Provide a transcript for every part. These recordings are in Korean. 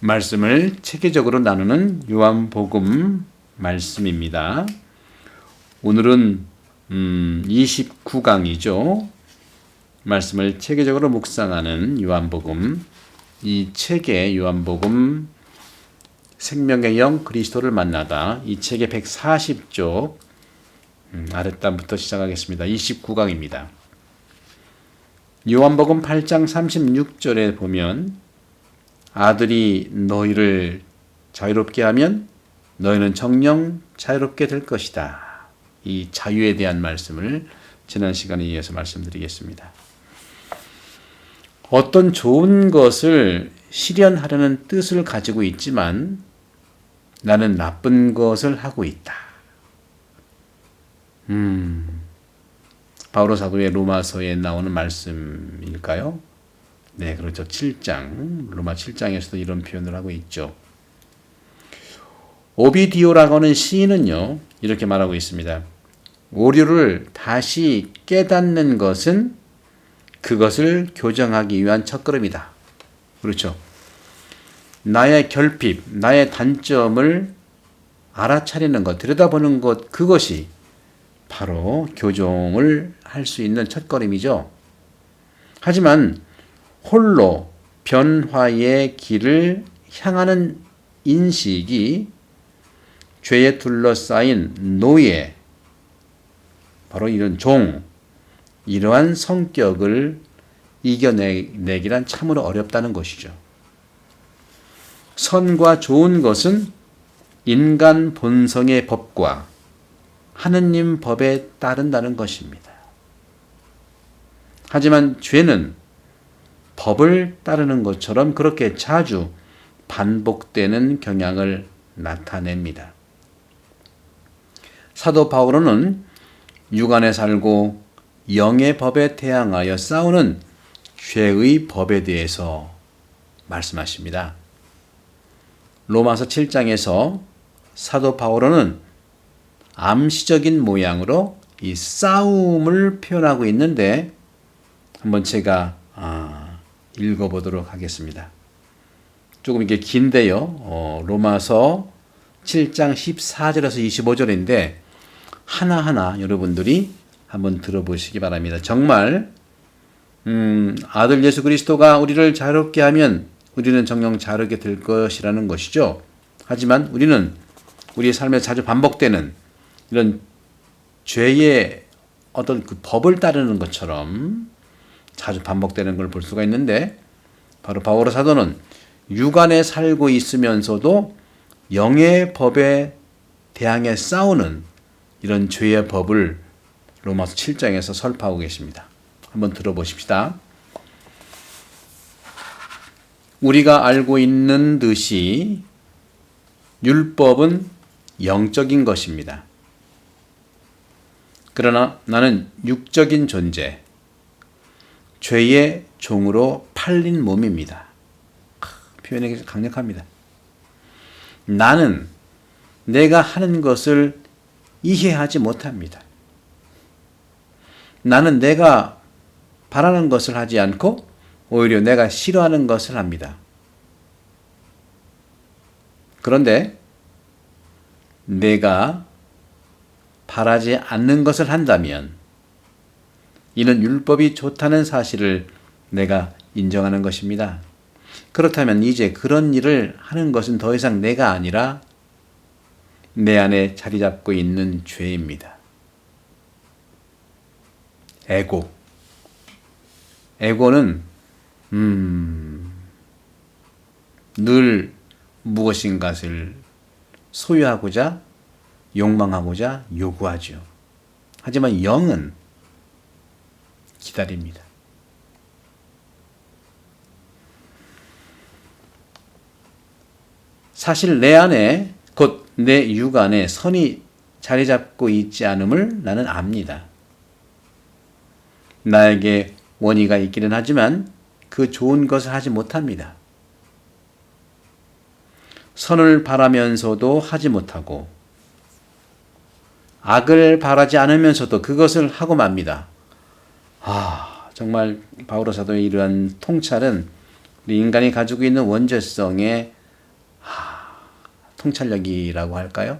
말씀을 체계적으로 나누는 요한복음 말씀입니다. 오늘은 29강이죠. 말씀을 체계적으로 묵상하는 요한복음. 이 책의 요한복음 생명의 영 그리스도를 만나다, 이 책의 140쪽 아랫단부터 시작하겠습니다. 29강입니다. 요한복음 8장 36절에 보면 아들이 너희를 자유롭게 하면 너희는 정녕 자유롭게 될 것이다. 이 자유에 대한 말씀을 지난 시간에 이어서 말씀드리겠습니다. 어떤 좋은 것을 실현하려는 뜻을 가지고 있지만 나는 나쁜 것을 하고 있다. 바오로 사도의 로마서에 나오는 말씀일까요? 네, 그렇죠. 7장, 로마 7장에서도 이런 표현을 하고 있죠. 오비디오라고 하는 시인은요, 이렇게 말하고 있습니다. 오류를 다시 깨닫는 것은 그것을 교정하기 위한 첫걸음이다. 그렇죠. 나의 결핍, 나의 단점을 알아차리는 것, 들여다보는 것, 그것이 바로 교정을 할 수 있는 첫걸음이죠. 하지만 홀로 변화의 길을 향하는 인식이 죄에 둘러싸인 노예, 바로 이런 종, 이러한 성격을 이겨내기란 참으로 어렵다는 것이죠. 선과 좋은 것은 인간 본성의 법과 하느님 법에 따른다는 것입니다. 하지만 죄는 법을 따르는 것처럼 그렇게 자주 반복되는 경향을 나타냅니다. 사도 바오로는 육안에 살고 영의 법에 대항하여 싸우는 죄의 법에 대해서 말씀하십니다. 로마서 7장에서 사도 바오로는 암시적인 모양으로 이 싸움을 표현하고 있는데 한번 제가 읽어보도록 하겠습니다. 조금 이게 긴데요. 로마서 7장 14절에서 25절인데 하나하나 여러분들이 한번 들어보시기 바랍니다. 정말 아들 예수 그리스도가 우리를 자유롭게 하면 우리는 정녕 자유롭게 될 것이라는 것이죠. 하지만 우리는 우리의 삶에 자주 반복되는 이런 죄의 어떤 그 법을 따르는 것처럼 자주 반복되는 걸 볼 수가 있는데, 바로 바오로 사도는 육안에 살고 있으면서도 영의 법에 대항해 싸우는 이런 죄의 법을 로마서 7장에서 설파하고 계십니다. 한번 들어보십시다. 우리가 알고 있는 듯이 율법은 영적인 것입니다. 그러나 나는 육적인 존재, 죄의 종으로 팔린 몸입니다. 표현이 강력합니다. 나는 내가 하는 것을 이해하지 못합니다. 나는 내가 바라는 것을 하지 않고 오히려 내가 싫어하는 것을 합니다. 그런데 내가 바라지 않는 것을 한다면 이는 율법이 좋다는 사실을 내가 인정하는 것입니다. 그렇다면 이제 그런 일을 하는 것은 더 이상 내가 아니라 내 안에 자리 잡고 있는 죄입니다. 에고는 늘 무엇인가를 소유하고자 욕망하고자 요구하죠. 하지만 영은 기다립니다. 사실 내 안에, 곧 내 육안에 선이 자리 잡고 있지 않음을 나는 압니다. 나에게 원의가 있기는 하지만 그 좋은 것을 하지 못합니다. 선을 바라면서도 하지 못하고 악을 바라지 않으면서도 그것을 하고 맙니다. 정말 바오로 사도의 이러한 통찰은 우리 인간이 가지고 있는 원죄성의 통찰력이라고 할까요?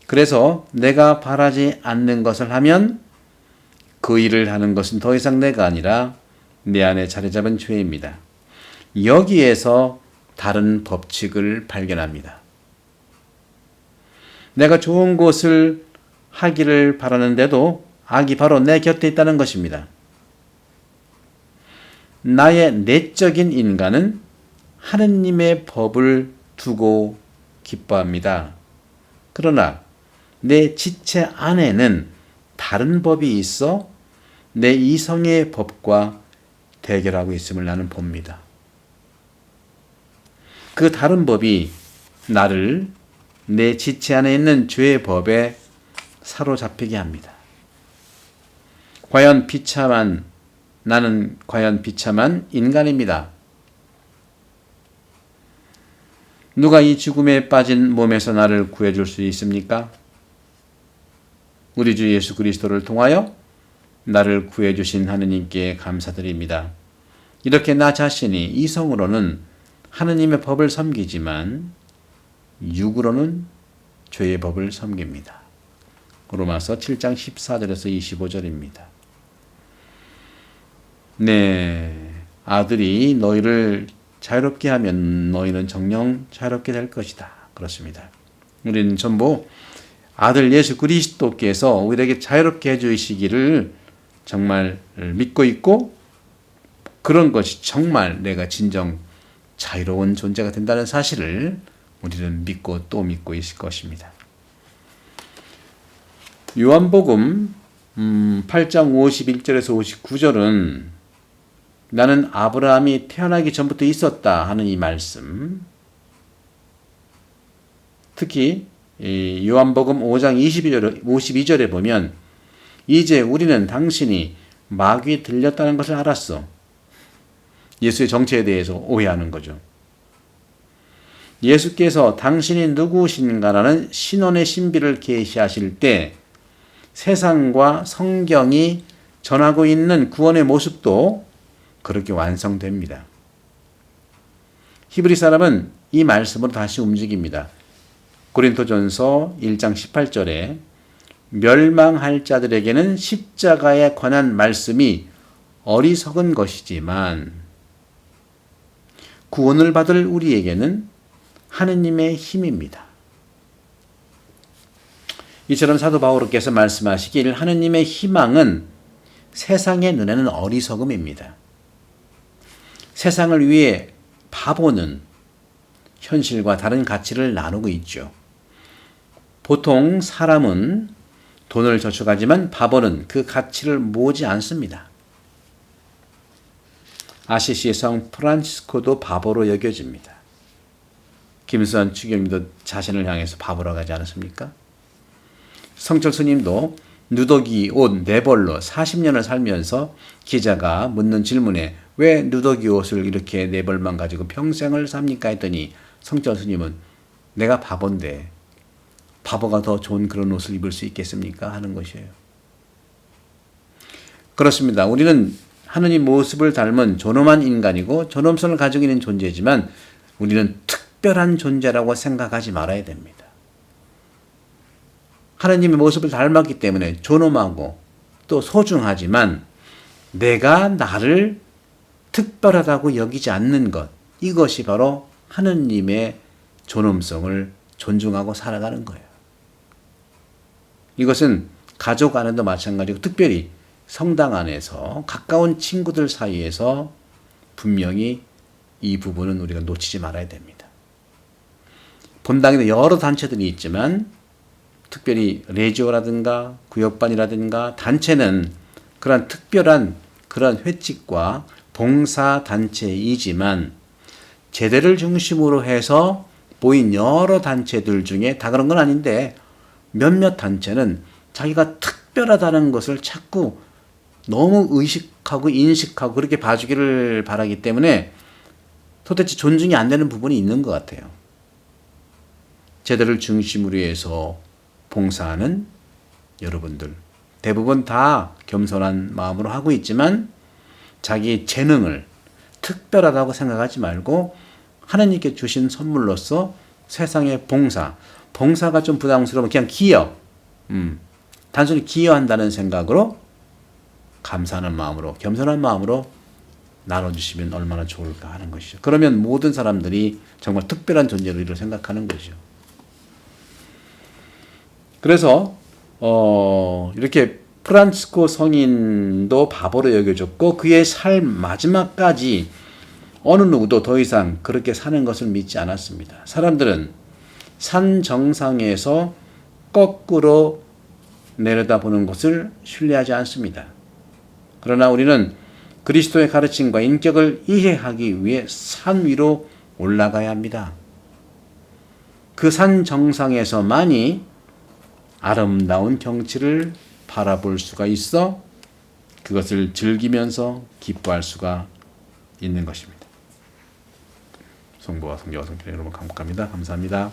그래서 내가 바라지 않는 것을 하면 그 일을 하는 것은 더 이상 내가 아니라 내 안에 자리 잡은 죄입니다. 여기에서 다른 법칙을 발견합니다. 내가 좋은 것을 하기를 바라는데도 악이 바로 내 곁에 있다는 것입니다. 나의 내적인 인간은 하느님의 법을 두고 기뻐합니다. 그러나 내 지체 안에는 다른 법이 있어 내 이성의 법과 대결하고 있음을 나는 봅니다. 그 다른 법이 나를 내 지체 안에 있는 죄의 법에 사로잡히게 합니다. 나는 과연 비참한 인간입니다. 누가 이 죽음에 빠진 몸에서 나를 구해줄 수 있습니까? 우리 주 예수 그리스도를 통하여 나를 구해주신 하느님께 감사드립니다. 이렇게 나 자신이 이성으로는 하느님의 법을 섬기지만 육으로는 죄의 법을 섬깁니다. 로마서 7장 14절에서 25절입니다. 네, 아들이 너희를 자유롭게 하면 너희는 정녕 자유롭게 될 것이다. 그렇습니다. 우리는 전부 아들 예수 그리스도께서 우리에게 자유롭게 해주시기를 정말 믿고 있고, 그런 것이 정말 내가 진정 자유로운 존재가 된다는 사실을 우리는 믿고 또 믿고 있을 것입니다. 요한복음 8장 51절에서 59절은 나는 아브라함이 태어나기 전부터 있었다 하는 이 말씀, 특히 요한복음 5장 52절에 보면 이제 우리는 당신이 마귀 들렸다는 것을 알았어. 예수의 정체에 대해서 오해하는 거죠. 예수께서 당신이 누구신가라는 신원의 신비를 계시하실 때 세상과 성경이 전하고 있는 구원의 모습도 그렇게 완성됩니다. 히브리 사람은 이 말씀으로 다시 움직입니다. 고린토전서 1장 18절에 멸망할 자들에게는 십자가에 관한 말씀이 어리석은 것이지만 구원을 받을 우리에게는 하느님의 힘입니다. 이처럼 사도 바오로께서 말씀하시길 하느님의 희망은 세상의 눈에는 어리석음입니다. 세상을 위해 바보는 현실과 다른 가치를 나누고 있죠. 보통 사람은 돈을 저축하지만 바보는 그 가치를 모으지 않습니다. 아시시의 성 프란치스코도 바보로 여겨집니다. 김수환 추기경도 자신을 향해서 바보라고 하지 않았습니까? 성철 스님도 누더기 옷 4벌로 40년을 살면서 기자가 묻는 질문에 왜 누더기 옷을 이렇게 4벌만 가지고 평생을 삽니까? 했더니 성철 스님은 내가 바본데 바보가 더 좋은 그런 옷을 입을 수 있겠습니까? 하는 것이에요. 그렇습니다. 우리는 하느님 모습을 닮은 존엄한 인간이고 존엄성을 가지고 있는 존재지만 우리는 특별한 존재라고 생각하지 말아야 됩니다. 하느님의 모습을 닮았기 때문에 존엄하고 또 소중하지만 내가 나를 특별하다고 여기지 않는 것, 이것이 바로 하느님의 존엄성을 존중하고 살아가는 거예요. 이것은 가족 안에도 마찬가지고 특별히 성당 안에서 가까운 친구들 사이에서 분명히 이 부분은 우리가 놓치지 말아야 됩니다. 본당에는 여러 단체들이 있지만 특별히 레지오라든가 구역반이라든가 단체는 그러한 특별한 그런 회칙과 봉사단체이지만 제대를 중심으로 해서 모인 여러 단체들 중에 다 그런 건 아닌데 몇몇 단체는 자기가 특별하다는 것을 자꾸 너무 의식하고 인식하고 그렇게 봐주기를 바라기 때문에 도대체 존중이 안 되는 부분이 있는 것 같아요. 제대를 중심으로 해서 봉사하는 여러분들 대부분 다 겸손한 마음으로 하고 있지만 자기 재능을 특별하다고 생각하지 말고 하나님께 주신 선물로서 세상의 봉사가 좀 부담스러우면 그냥 기여, 단순히 기여한다는 생각으로 감사하는 마음으로, 겸손한 마음으로 나눠주시면 얼마나 좋을까 하는 것이죠. 그러면 모든 사람들이 정말 특별한 존재로 우리를 생각하는 거죠. 그래서 이렇게 프란치스코 성인도 바보로 여겨졌고 그의 삶 마지막까지 어느 누구도 더 이상 그렇게 사는 것을 믿지 않았습니다. 사람들은 산 정상에서 거꾸로 내려다보는 것을 신뢰하지 않습니다. 그러나 우리는 그리스도의 가르침과 인격을 이해하기 위해 산 위로 올라가야 합니다. 그 산 정상에서만이 아름다운 경치를 바라볼 수가 있어 그것을 즐기면서 기뻐할 수가 있는 것입니다. 성부와 성자와 성령의 이름으로 감사합니다.